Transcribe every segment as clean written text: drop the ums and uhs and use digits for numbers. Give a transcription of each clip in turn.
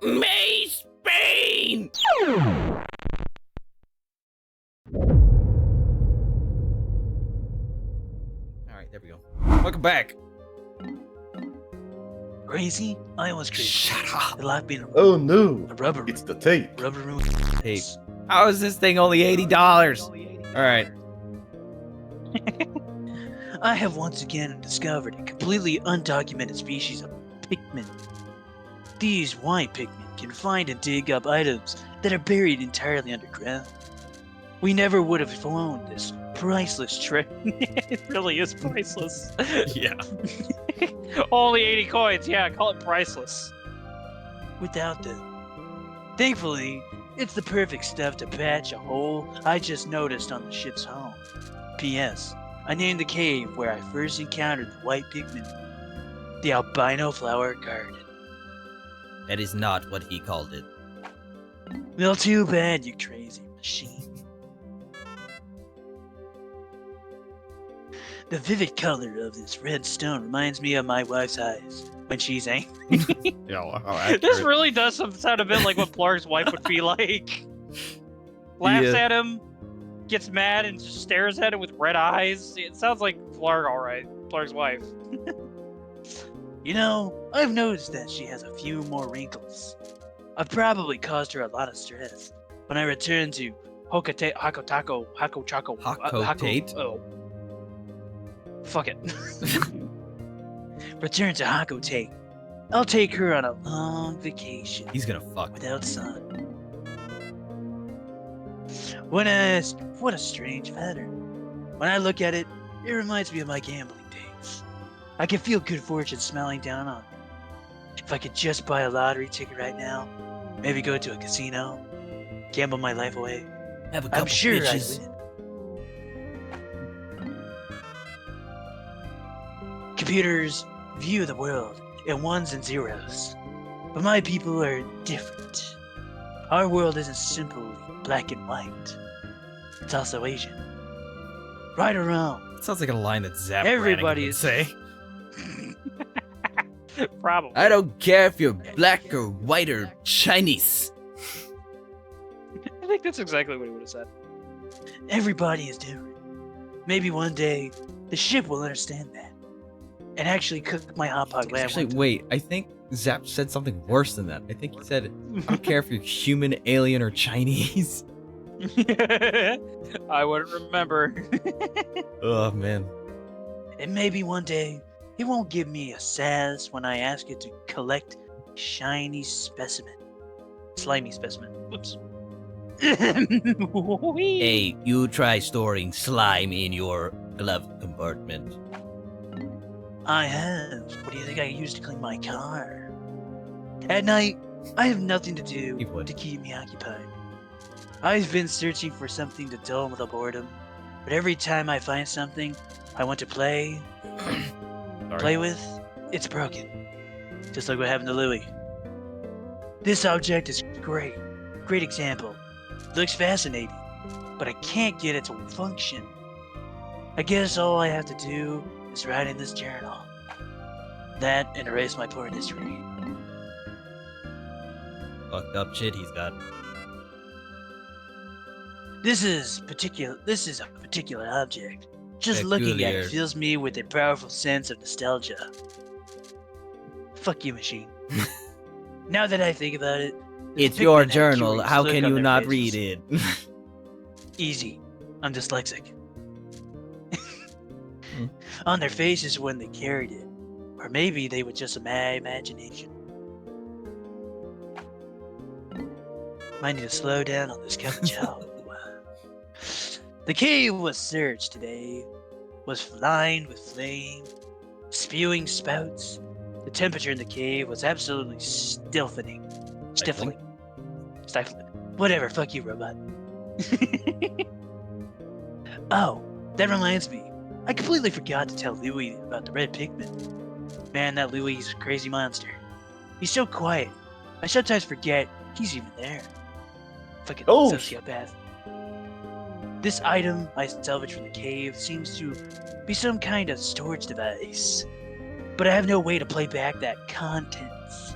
Mace Bane! Alright, there we go. Welcome back. Crazy? I was crazy. Shut up. The life being Oh no, a rubber it's the tape. rubber room. Tape. How is this thing only $80? Alright. I have once again discovered a completely undocumented species of Pikmin. These white Pikmin can find and dig up items that are buried entirely underground. We never would have known this priceless treasure. It really is priceless. Yeah. Only 80 coins, yeah, call it priceless. Without them. Thankfully, it's the perfect stuff to patch a hole I just noticed on the ship's hull. P.S. I named the cave where I first encountered the white Pikmin the Albino Flower Garden. That is not what he called it. Well, too bad, you crazy machine. The vivid color of this red stone reminds me of my wife's eyes when she's angry. This really does sound a bit like what Plarg's wife would be like. Laughs at him, gets mad, and just stares at him with red eyes. It sounds like Plarg, alright. Plarg's wife. You know, I've noticed that she has a few more wrinkles. I've probably caused her a lot of stress. When I return to Hokotate, oh. Fuck it. Return to Hakotate. I'll take her on a long vacation. He's gonna fuck. Without sun. What a strange pattern. When I look at it, it reminds me of my gambling days. I can feel good fortune smiling down on me. If I could just buy a lottery ticket right now, maybe go to a casino, gamble my life away, Have a couple I'm sure bitches. I'd win. Computers view the world in ones and zeros, but my people are different. Our world isn't simply black and white. It's also Asian. Right or wrong, Sounds like a line that Zap Everybody would is- say. Probably. I don't care if you're black or white or Chinese. I think that's exactly what he would have said. everybody is different. Maybe one day the ship will understand that and actually cook my hot pot lamb. Actually, one time. wait. I think Zap said something worse than that. I think he said, I don't care if you're human, alien, or Chinese. I wouldn't remember. Oh, man. And maybe one day it won't give me a sass when I ask it to collect shiny specimen. Slimy specimen. Whoops. Hey, you try storing slime in your glove compartment. I have. What do you think I use to clean my car? At night, I have nothing to do You would. to keep me occupied. I've been searching for something to dull the boredom, but every time I find something I want to play with, it's broken. Just like what happened to Louie. This object is great. Great example. Looks fascinating, but I can't get it to function. I guess all I have to do is write in this journal. That and erase my porn history. Fucked up shit he's got. This is a particular object. Just looking at Peculiar. it fills me with a powerful sense of nostalgia. Fuck you, machine. Now that I think about it, the It's your Pikmin have journal. curious How look can on you their not faces. read it? Easy. I'm dyslexic. On their faces when they carried it. Or maybe they were just my imagination. Might need to slow down on this job. The cave was searched today. Was lined with flame, spewing spouts. The temperature in the cave was absolutely stifling. Stifling. Whatever, fuck you, robot. Oh, that reminds me. I completely forgot to tell Louie about the red Pikmin. Man, that Louie's a crazy monster. He's so quiet. I sometimes forget he's even there. Fucking Oh, sociopath. This item I salvaged from the cave seems to be some kind of storage device. But I have no way to play back that contents.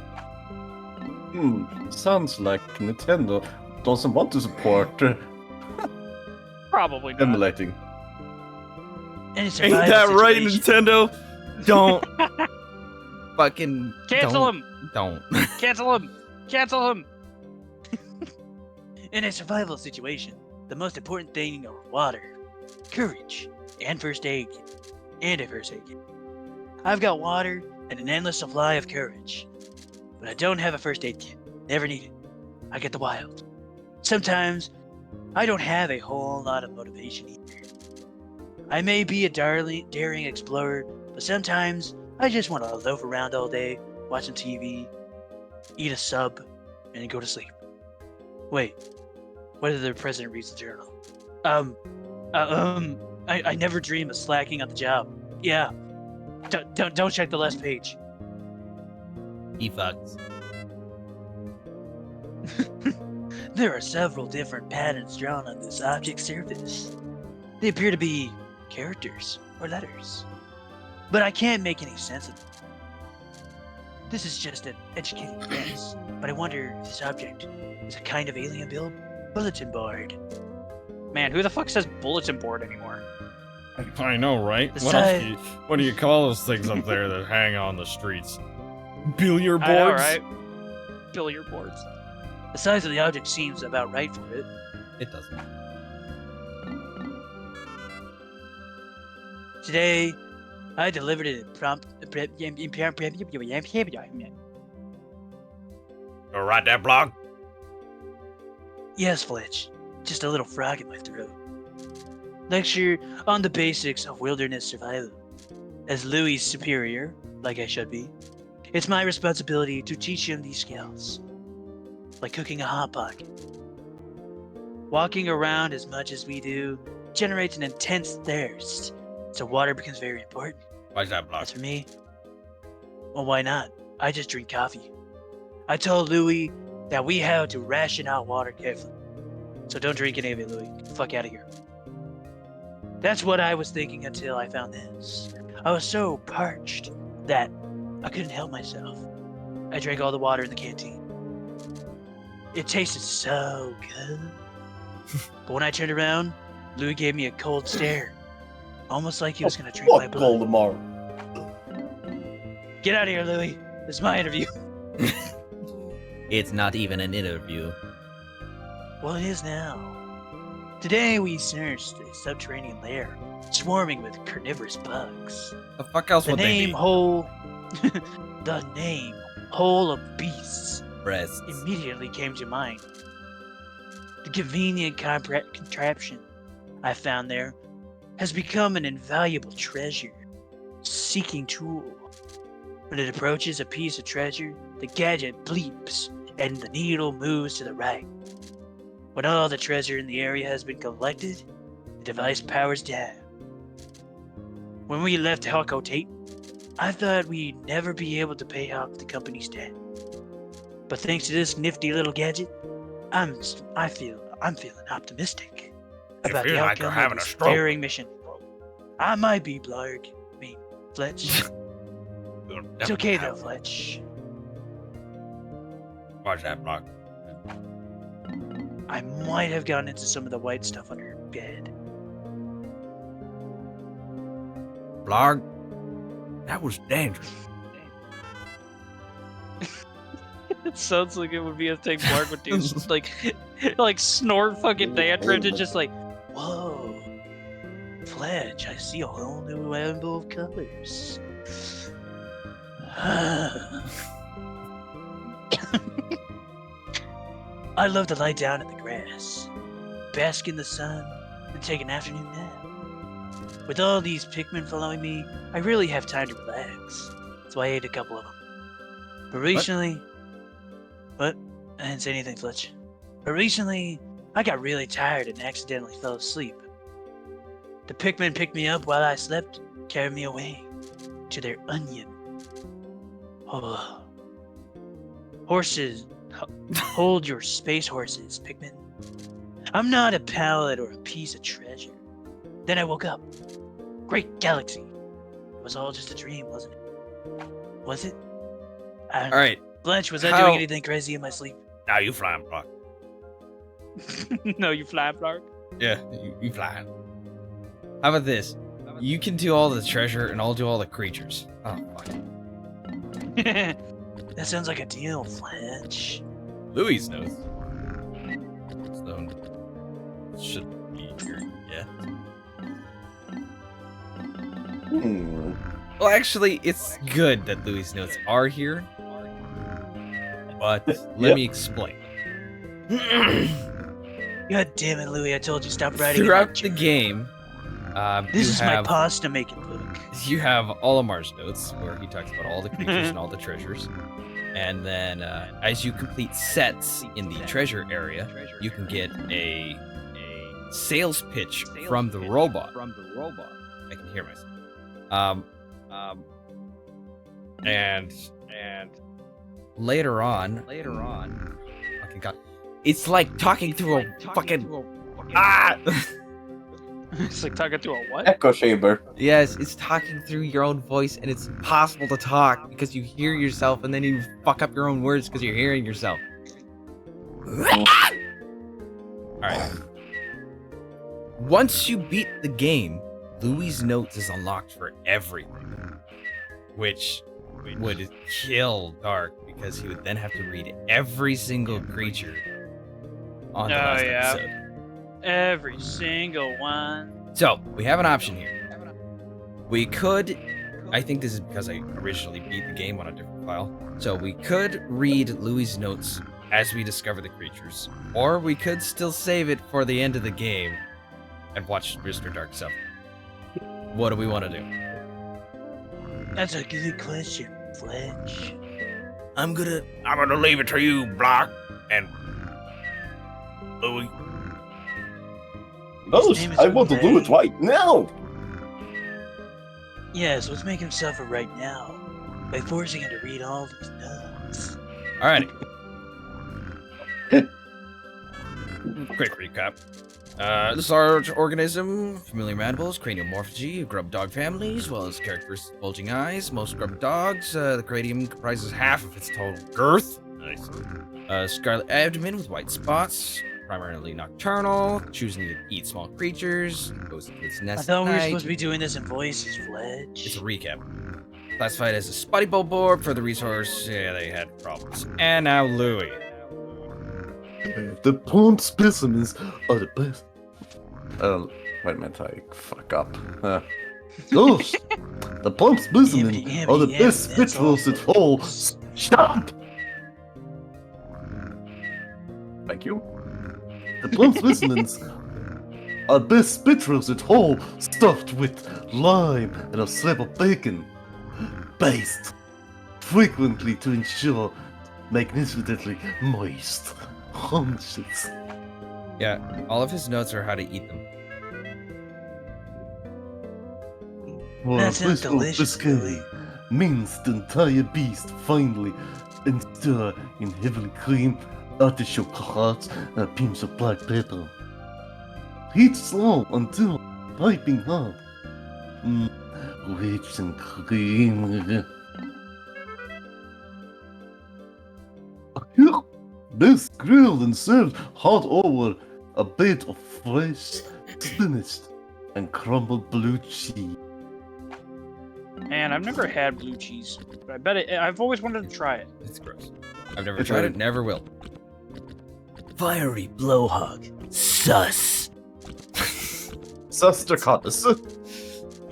Sounds like Nintendo doesn't want to support Probably not. emulating. And it's Ain't that right, Nintendo? Don't fucking Cancel him! Don't. Cancel him! Cancel him! In a survival situation, the most important thing are water, courage, and first aid kit. And a first aid kit. I've got water and an endless supply of courage. But I don't have a first aid kit. Never need it. I get the wild. Sometimes, I don't have a whole lot of motivation either. I may be a daring explorer, but sometimes I just want to loaf around all day, watch some TV, eat a sub, and go to sleep. Wait, what if the president reads the journal? I never dream of slacking on the job. Yeah, don't check the last page. He fucks. There are several different patterns drawn on this object surface. They appear to be characters or letters, but I can't make any sense of them. This is just an educated guess, but I wonder if this object is a kind of alien built bulletin board. Man, who the fuck says bulletin board anymore? I know, right? What do you call those things up there that hang on the streets? Billiard boards? I know, right? Billiard boards. The size of the object seems about right for it. It doesn't. Today, I delivered it prompt. Go write that blog? Yes, Fletch. Just a little frog in my throat. Lecture on the basics of wilderness survival. As Louis' superior, like I should be, it's my responsibility to teach him these skills. Like cooking a hot pocket. Walking around as much as we do generates an intense thirst, so water becomes very important. Why's that blog? As for me, well, why not? I just drink coffee. I told Louis that we have to ration out water carefully. So don't drink any of it, Louis. Get the fuck out of here. That's what I was thinking until I found this. I was so parched that I couldn't help myself. I drank all the water in the canteen. It tasted so good. But when I turned around, Louis gave me a cold stare. Almost like he was going to drink my What blood. Goldemar? Get out of here, Louis. This is my interview. It's not even an interview. Well, it is now. Today we searched a subterranean lair swarming with carnivorous bugs. The fuck else The would they name be? Hole... the name Hole of Beasts Breasts. immediately came to mind. The convenient contraption I found there has become an invaluable treasure-seeking tool. When it approaches a piece of treasure, the gadget bleeps and the needle moves to the right. When all the treasure in the area has been collected, the device powers down. When we left Helco Tate, I thought we'd never be able to pay off the company's debt. But thanks to this nifty little gadget, I'm feeling optimistic about the feel like you're outcome having of a this stroke. daring mission. I might be, Blarg. Fletch. It's okay though, Fletch. Why's that blog? I might have gotten into some of the white stuff under your bed. Blog? That was dangerous. It sounds like it would be a thing Mark would do. like snort fucking dandruff and just like, Whoa. Fletch, I see a whole new rainbow of colors. I love to lie down in the grass, bask in the sun, and take an afternoon nap. With all these Pikmin following me, I really have time to relax, so I ate a couple of them. But recently... What? I didn't say anything, Fletch. But recently, I got really tired and accidentally fell asleep. The Pikmin picked me up while I slept, carried me away to their onion. Oh. Horses. Hold your space horses, Pikmin. I'm not a pallet or a piece of treasure. Then I woke up. Great galaxy. It was all just a dream, wasn't it? Was it? All right, Blanche, was I How- doing anything crazy in my sleep? Now you flying, Brock. No, you flat, Flark. Yeah, you flying. How about this? You can do all the treasure, and I'll do all the creatures. Oh, fuck. That sounds like a deal, Blanche. Louis knows. So, should be here. Yeah. Well, actually, it's good that Louis' notes are here. But let me explain. God damn it, Louis! I told you stop writing. Throughout the game, This you is have my pasta making book. you have Olamar's notes where he talks about all the creatures and all the treasures. And then, as you complete sets in the treasure area, you can get a sales pitch from the robot. I can hear myself. And Later on, fucking God, it's like talking through a fucking It's like talking to a what? Echo chamber. yes, it's talking through your own voice, and it's impossible to talk because you hear yourself, and then you fuck up your own words because you're hearing yourself. All right. Once you beat the game, Louis' notes is unlocked for everything, which would kill Dark because he would then have to read every single creature on the last episode. Every single one. So we have an option here. We could, I think this is because I originally beat the game on a different file. So we could read Louis' notes as we discover the creatures, or we could still save it for the end of the game and watch Mr. Dark suffer. What do we want to do? That's a good question, Blanche. I'm gonna leave it to you, Brock and Louis. No, His name is I want to do it Ray. right now. Yes, let's make him suffer right now by forcing him to read all of his notes. Alrighty. Quick recap. This large organism, familiar mandibles, craniomorphagy, grub dog family, as well as characteristic bulging eyes. Most grub dogs, the cranium comprises half of its total girth. Nice. Scarlet abdomen with white spots, primarily nocturnal, choosing to eat small creatures, goes into its I nest thought at we were night. supposed to be doing this in voices, It's Fletch. a recap. Classified as a spotty bowl board for the resource. Yeah, they had problems. And now Louis. The plump specimens are the best. Wait a minute, I fuck up. Gosh, the plump specimens are the best spit roasted whole. Shut up! Thank you. The plump specimens are best spit roasted whole, stuffed with lime and a slab of bacon. Based frequently to ensure magnificently moist haunches. Yeah, all of his notes are how to eat them. That sounds delicious, Biscuit Louis. mince the entire beast finely and stir in heavily cream, artichoke hearts, and pinch of black pepper. Heat slow until piping hot. Rich and creamy. Best grilled and served hot over a bed of fresh spinach and crumbled blue cheese. Man, I've never had blue cheese, but I bet I've always wanted to try it. It's gross. I've never tried it, never will. Fiery blowhog. Sus. Sustercotus.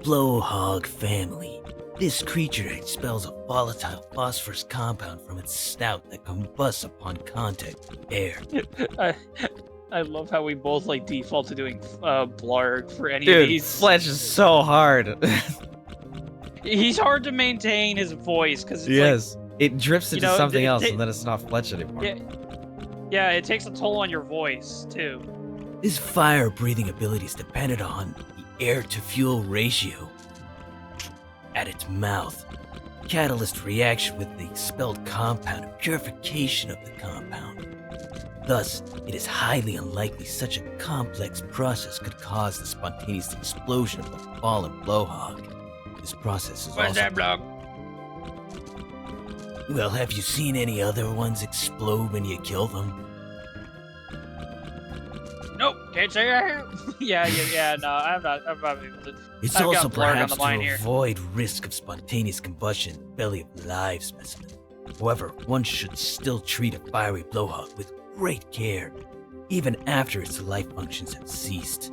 Blowhog family. This creature expels a volatile phosphorus compound from its snout that combusts upon contact with air. I love how we both like default to doing Blarg for any of Dude, these. Fletch is so hard. He's hard to maintain his voice because Yes. It drifts into know, something it- else, it- and then it's not Fletch anymore. yeah, it takes a toll on your voice too. His fire-breathing ability is dependent on the air-to-fuel ratio. At its mouth, catalyst reaction with the expelled compound and purification of the compound. Thus, it is highly unlikely such a complex process could cause the spontaneous explosion of the fallen blowhog. This process is Where's also... that block? Well, have you seen any other ones explode when you kill them? Nope, can't say I have. yeah. No, I'm not able to. It's I've also got Blarg on perhaps the to mind here. avoid risk of spontaneous combustion in the belly of a live specimen. However, one should still treat a fiery blowhog with great care, even after its life functions have ceased.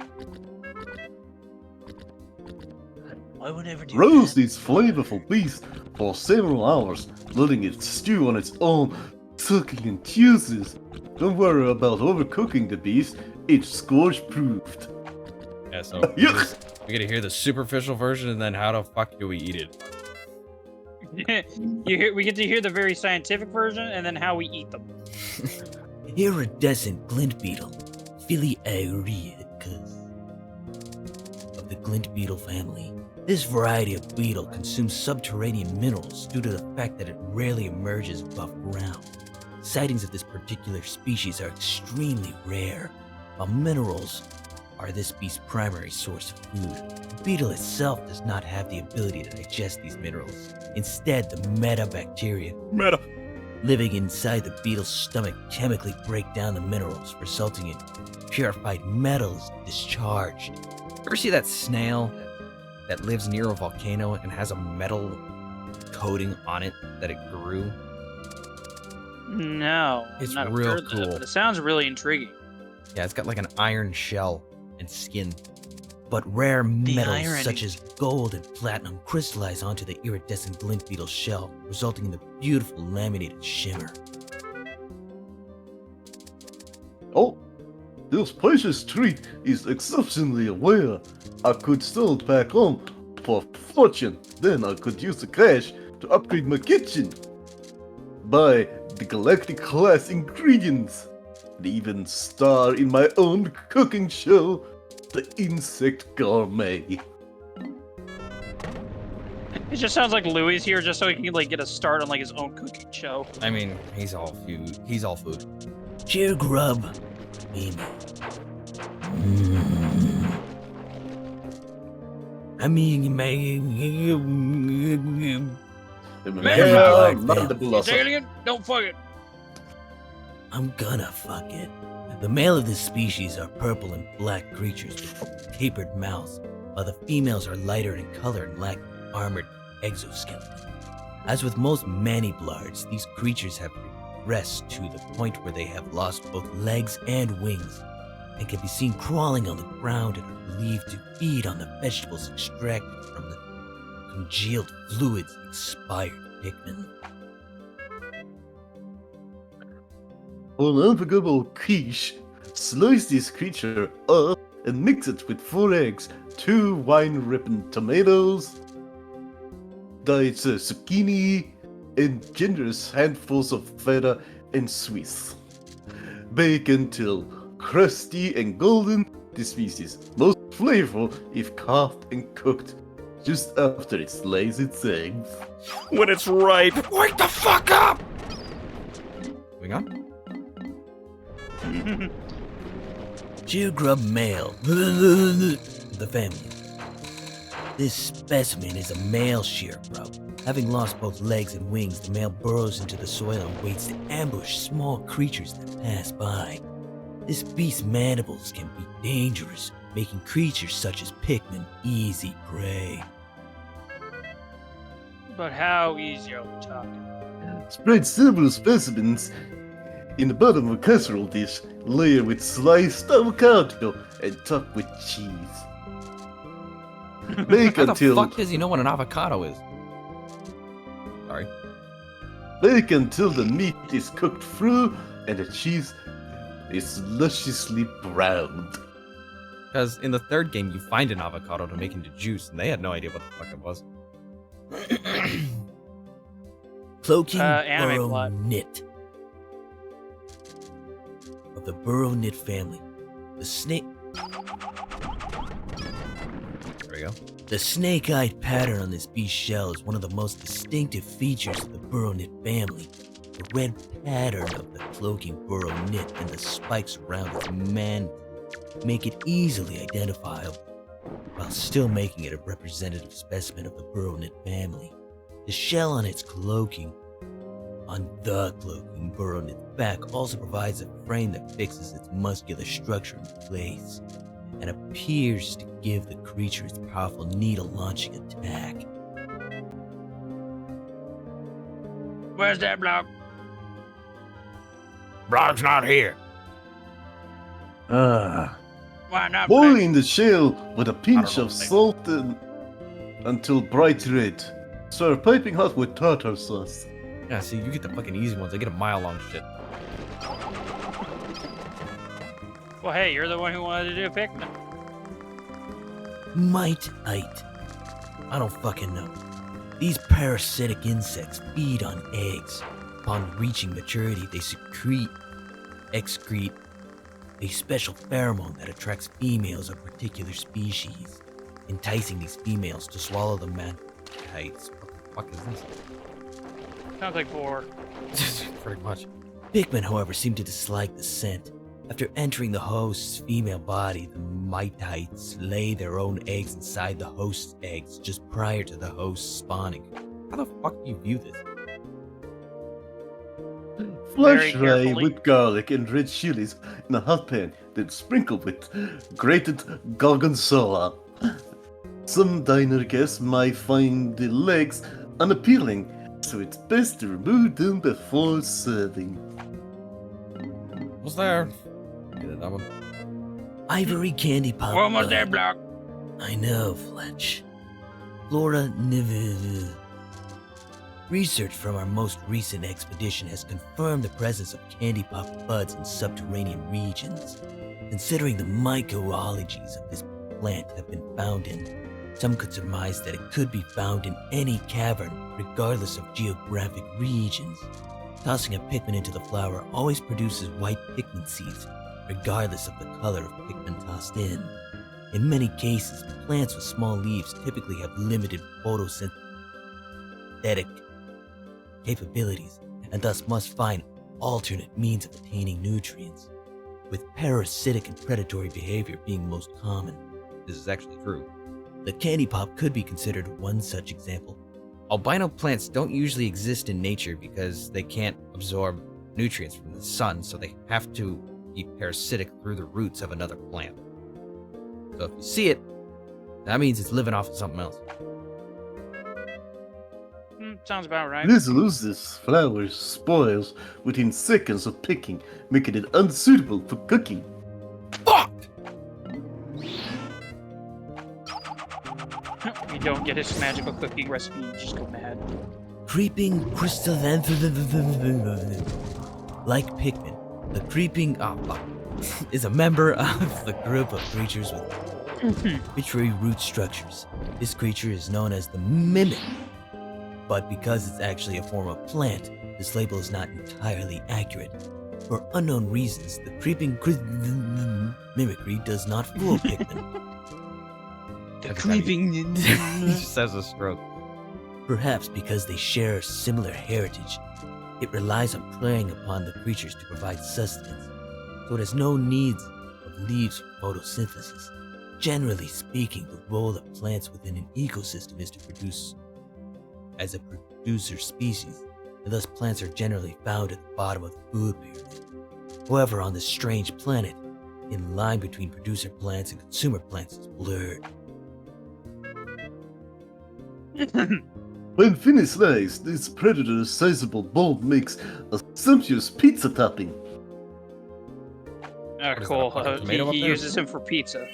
Why would I ever do Roast that? this flavorful beast for several hours, letting it stew on its own succulent juices. Don't worry about overcooking the beast, it's scorch-proofed. Yeah, so Yuck. we get to hear the superficial version, and then how the fuck do we eat it? We get to hear the very scientific version, and then how we eat them. Iridescent glint beetle, Philiaericus, of the glint beetle family. This variety of beetle consumes subterranean minerals due to the fact that it rarely emerges above ground. Sightings of this particular species are extremely rare, while minerals are this beast's primary source of food. The beetle itself does not have the ability to digest these minerals. Instead, the metabacteria living inside the beetle's stomach chemically break down the minerals, resulting in purified metals discharged. Ever see that snail that lives near a volcano and has a metal coating on it that it grew? No, It's I've not real heard that, cool. but it sounds really intriguing. Yeah, it's got like an iron shell and skin. But rare metals irony. such as gold and platinum crystallize onto the iridescent glint beetle shell, resulting in the beautiful laminated shimmer. Oh, this precious treat is exceptionally rare. I could sell it back home for a fortune. Then I could use the cash to upgrade my kitchen. Buy the galactic class ingredients. And even star in my own cooking show, The Insect Gourmet. It just sounds like Louis here, just so he can like get a start on like his own cooking show. I mean, he's all food. He's all food. Cheer grub, Amy. I mean, Mandibulosa. Say it again? Don't fuck it. I'm gonna fuck it. The male of this species are purple and black creatures with tapered mouths, while the females are lighter in color and lack armored exoskeleton. As with most maniblards, these creatures have regressed to the point where they have lost both legs and wings, and can be seen crawling on the ground and are believed to feed on the vegetables extracted from the congealed fluids of expired Pikmin. For an unforgettable quiche, slice this creature up and mix it with 4 eggs, 2 wine-ripened tomatoes, diced zucchini, and generous handfuls of feta and Swiss. Bake until crusty and golden. This species most flavorful if carved and cooked just after it lays its eggs. When it's ripe. Wake the fuck up! Moving on. Geogrub male. The family. This specimen is a male sheargrub. Having lost both legs and wings, the male burrows into the soil and waits to ambush small creatures that pass by. This beast's mandibles can be dangerous, making creatures such as Pikmin easy prey. But how easy are we talking? Spread several specimens in the bottom of a casserole dish, layer with sliced avocado and top with cheese. Bake How the until fuck does he know what an avocado is? Sorry. bake until the meat is cooked through and the cheese is lusciously browned. Because in the third game, you find an avocado to make into juice, and they had no idea what the fuck it was. Cloaking Anime burrow plot. knit. Of the burrow knit family. The snake. There we go. The snake-eyed pattern on this beast's shell is one of the most distinctive features of the burrow knit family. The red pattern of the cloaking burrow knit and the spikes around its mandible make it easily identifiable, while still making it a representative specimen of the burrow knit family. The shell on its cloaking on the cloaking burrow in its back also provides a frame that fixes its muscular structure in place and appears to give the creature its powerful needle-launching attack. Where's that block? Brock's not here. Ah. Why not? Boiling the shell with a pinch know of what they- salt until bright red. Serve piping hot with tartar sauce. Yeah, see, you get the fucking easy ones. I get a mile-long shit. Well, hey, you're the one who wanted to do Pikmin. Might height. I don't fucking know. These parasitic insects feed on eggs. Upon reaching maturity, they excrete a special pheromone that attracts females of particular species, enticing these females to swallow the mantites. What the fuck is Sounds like 4. this? Pretty much. Pikmin, however, seem to dislike the scent. After entering the host's female body, the mitites lay their own eggs inside the host's eggs just prior to the host spawning. How the fuck do you view this? Flash Very fry carefully. with garlic and red chilies in a hot pan, then sprinkle with grated gorgonzola. Some diner guests might find the legs unappealing, so it's best to remove them before serving. What's there? Yeah, that one. Ivory candy pop. Almost there, block. I know, Fletch. Flora Niv. Research from our most recent expedition has confirmed the presence of candy pop buds in subterranean regions. Considering the mycorrhizas of this plant have been found in, some could surmise that it could be found in any cavern, regardless of geographic regions. Tossing a Pikmin into the flower always produces white Pikmin seeds, regardless of the color of Pikmin tossed in. In many cases, plants with small leaves typically have limited photosynthetic capabilities, and thus must find alternate means of attaining nutrients, with parasitic and predatory behavior being most common. This is actually true. The candy pop could be considered one such example. Albino plants don't usually exist in nature because they can't absorb nutrients from the sun, so they have to be parasitic through the roots of another plant. So if you see it, that means it's living off of something else. Sounds about right. This loses flowers spoils within seconds of picking, making it unsuitable for cooking. Fuck! You don't get his magical cooking recipe, you just go mad. Creeping crystallanthropus. Like Pikmin, the creeping is a member of the group of creatures with arbitrary root structures. This creature is known as the mimic, but because it's actually a form of plant, this label is not entirely accurate. For unknown reasons, the creeping mimicry does not fool Pikmin. The creeping. He just has a stroke. Perhaps because they share a similar heritage, it relies on preying upon the creatures to provide sustenance, so it has no needs of leaves for photosynthesis. Generally speaking, the role of plants within an ecosystem is to produce as a producer species, and thus plants are generally found at the bottom of the food pyramid. However, on this strange planet, the line between producer plants and consumer plants is blurred. When finished sliced, this predator's sizable bulb makes a sumptuous pizza topping. Oh, is that, cool. a fucking tomato up He there? uses him for pizza.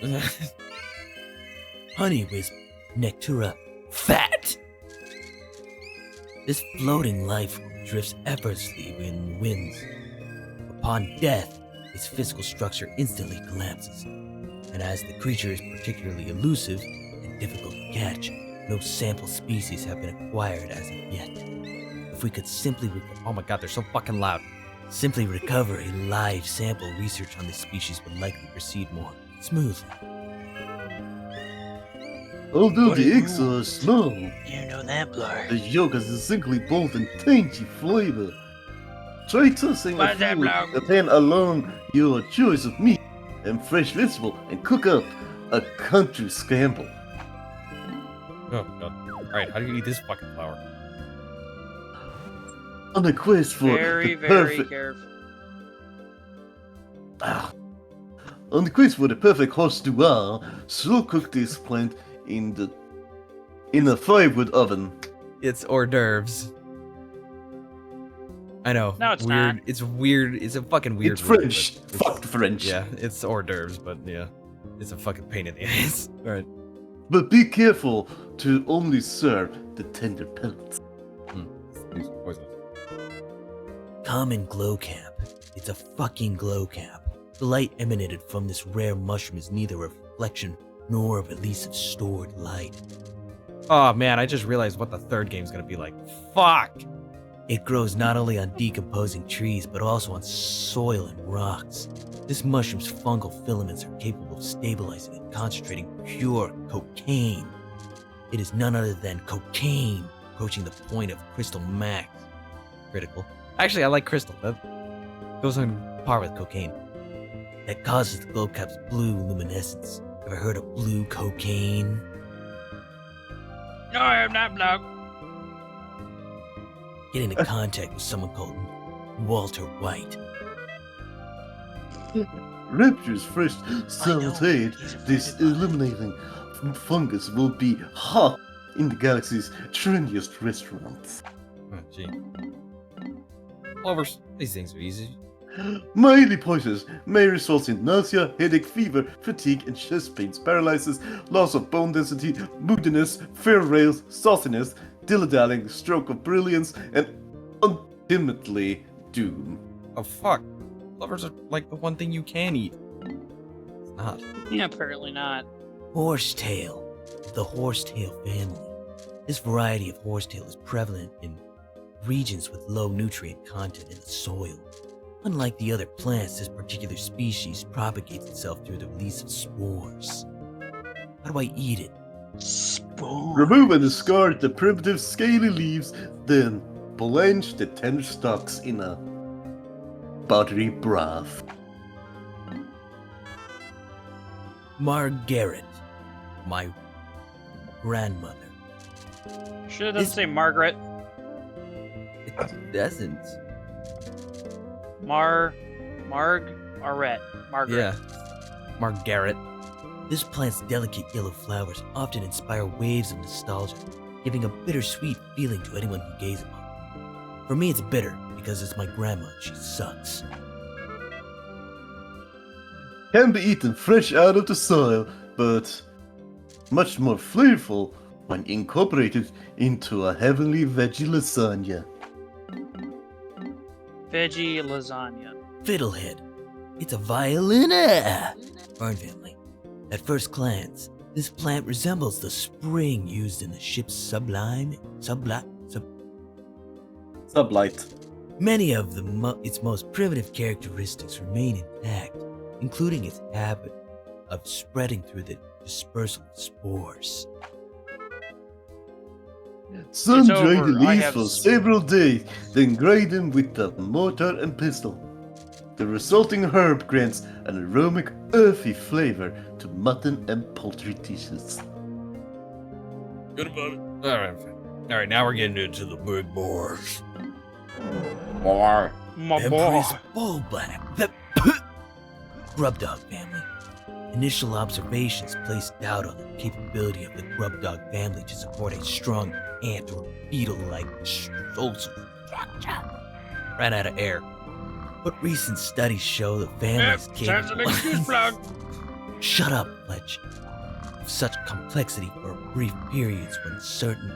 Honey wisp, Nectura, fat! This floating life form drifts effortlessly in winds. Upon death, its physical structure instantly collapses, and as the creature is particularly elusive and difficult to catch, no sample species have been acquired as of yet. If we could simply Oh my god, they're so fucking loud. recover a live sample, research on this species would likely proceed more smoothly. Although What the do you eggs are small, You know that, Blar. the yolk has a sickly bold and tangy flavor. Try tossing a What's that, few bloke? the pan along your choice of meat and fresh vegetable and cook up a country scramble. Oh god. Alright, how do you eat this fucking flower? On a quest for Very, the very perfect careful. on the quest for the perfect horse dual, slow cook this plant in a firewood oven. It's hors d'oeuvres. I know. No, it's weird. not. It's weird. It's a fucking weird. It's word, French. but Fuck the French. Yeah, it's hors d'oeuvres, but yeah, it's a fucking pain in the ass. All right. But be careful to only serve the tender pellets. These poisonous. Common glow cap. It's a fucking glow cap. The light emanated from this rare mushroom is neither a reflection nor a release of stored light. Oh man, I just realized what the third game's gonna be like. Fuck. It grows not only on decomposing trees, but also on soil and rocks. This mushroom's fungal filaments are capable of stabilizing and concentrating pure cocaine. It is none other than cocaine approaching the point of crystal max. Critical. Actually, I like crystal. That goes on par with cocaine. That causes the glow cap's blue luminescence. Ever heard of blue cocaine? No, I am not blocked. Get into contact with someone called Walter White. Rapture's fresh sauteed, this illuminating fungus will be hot in the galaxy's trendiest restaurants. Oh, gee. Lovers, these things are easy. Mildly poisonous may result in nausea, headache, fever, fatigue, and chest pains, paralysis, loss of bone density, moodiness, fair rails, sauciness, dilly-dallying, stroke of brilliance, and ultimately doom. Oh fuck. Lovers are like the one thing you can eat. It's not. Yeah, apparently not. Horsetail. The horsetail family. This variety of horsetail is prevalent in regions with low nutrient content in the soil. Unlike the other plants, this particular species propagates itself through the release of spores. How do I eat it? Spore. Remove and discard the primitive scaly leaves, then blanch the tender stalks in a buttery broth. Margaret. My grandmother. Should have doesn't Is- say Margaret. It doesn't. Margaret. Margaret. Yeah. Margaret. This plant's delicate yellow flowers often inspire waves of nostalgia, giving a bittersweet feeling to anyone who gazes upon it. For me, it's bitter because it's my grandma and she sucks. Can be eaten fresh out of the soil, but much more flavorful when incorporated into a heavenly veggie lasagna. Veggie lasagna. Fiddlehead. It's a violina! Fern family. At first glance, this plant resembles the spring used in the ship's sublight. Many of its most primitive characteristics remain intact, including its habit of spreading through the dispersal of spores. Sun It's dry the over. I leaves have for s- several days, then grind them with the mortar and pestle. The resulting herb grants an aromatic, earthy flavor to mutton and poultry dishes. Good about it. Alright, fine. Alright, now we're getting into the big boars. More. My Empress boy. Bullblack. The Grub Dog family. Initial observations placed doubt on the capability of the Grub Dog family to support a strong ant or beetle-like social structure. Ran out of air. But recent studies show the family's Sounds an excuse plug. Shut up, Fletch. Of such complexity for brief periods when certain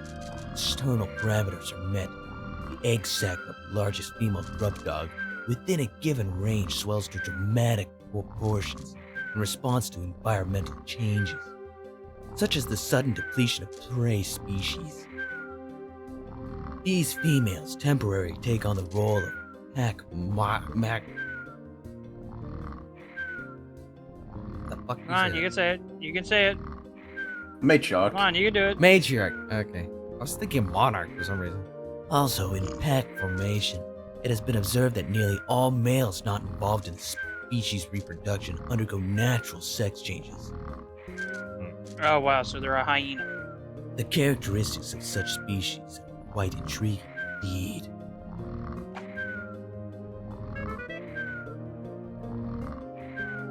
external parameters are met, the egg sac of the largest female grub dog within a given range swells to dramatic proportions in response to environmental changes, such as the sudden depletion of prey species. These females temporarily take on the role of mac. The fuck Come on, you can say it. You can say it. Matriarch. Come on, you can do it. Matriarch. Okay. I was thinking monarch for some reason. Also, in pack formation, it has been observed that nearly all males not involved in species reproduction undergo natural sex changes. Oh wow, so they're a hyena. The characteristics of such species are quite intriguing indeed.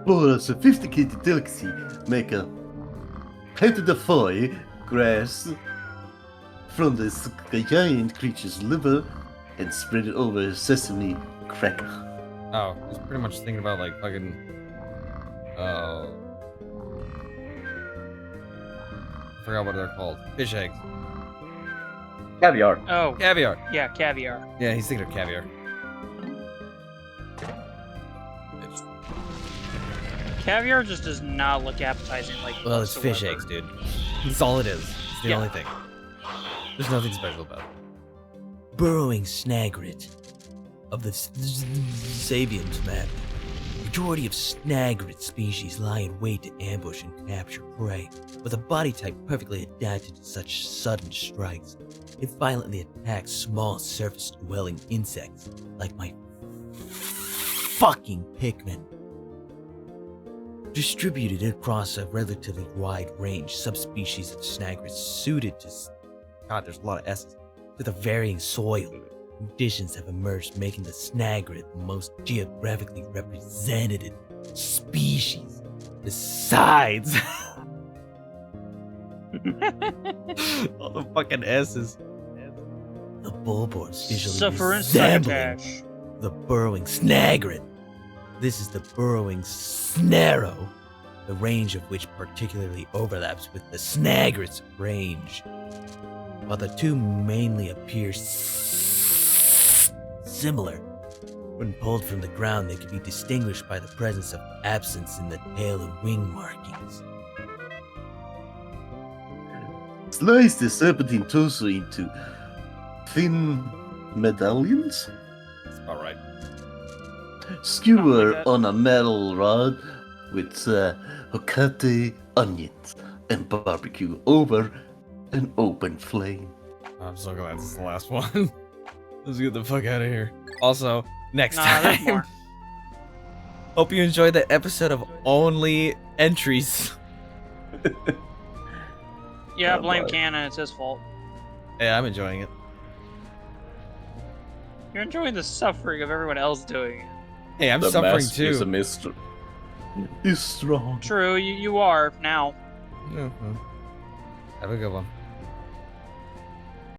For a sophisticated delicacy, make a pâte de foie grass from the giant creature's liver and spread it over sesame cracker. Oh, I was pretty much thinking about like fucking. I forgot what they're called. Fish eggs. Caviar. Oh, Caviar. yeah, caviar. Yeah, he's thinking of caviar. Caviar just does not look appetizing. Like Well, it's fish whatsoever. eggs, dude. That's all it is. It's the Yeah. only thing. There's nothing special about it. Burrowing snagret of the Sabian family. Majority of snagret species lie in wait to ambush and capture prey, with a body type perfectly adapted to such sudden strikes. It violently attacks small surface-dwelling insects, like my fucking Pikmin. Distributed across a relatively wide range, subspecies of snagrets suited to God, there's a lot of S's. To the varying soil conditions have emerged, making the snagret the most geographically represented species. Besides, all the fucking S's. The bulbors visually Suffering resembling succotash. the burrowing snagret. This is the burrowing snarrow, the range of which particularly overlaps with the snagret's range. While the two mainly appear similar, when pulled from the ground, they can be distinguished by the presence of absence in the tail and wing markings. Slice the serpentine torso into thin medallions. That's about right. Skewer that. on a metal rod with hocate onions and barbecue over an open flame. I'm so glad this is the last one. Let's get the fuck out of here. Also, next Nah, there's time. more. Hope you enjoyed the episode of only entries. Yeah, Oh, blame boy. Cannon. It's his fault. Yeah, I'm enjoying it. You're enjoying the suffering of everyone else doing it. Hey, I'm The suffering mask is too. a mystery. Is strong. True, you are now. Yeah, well, have a good one.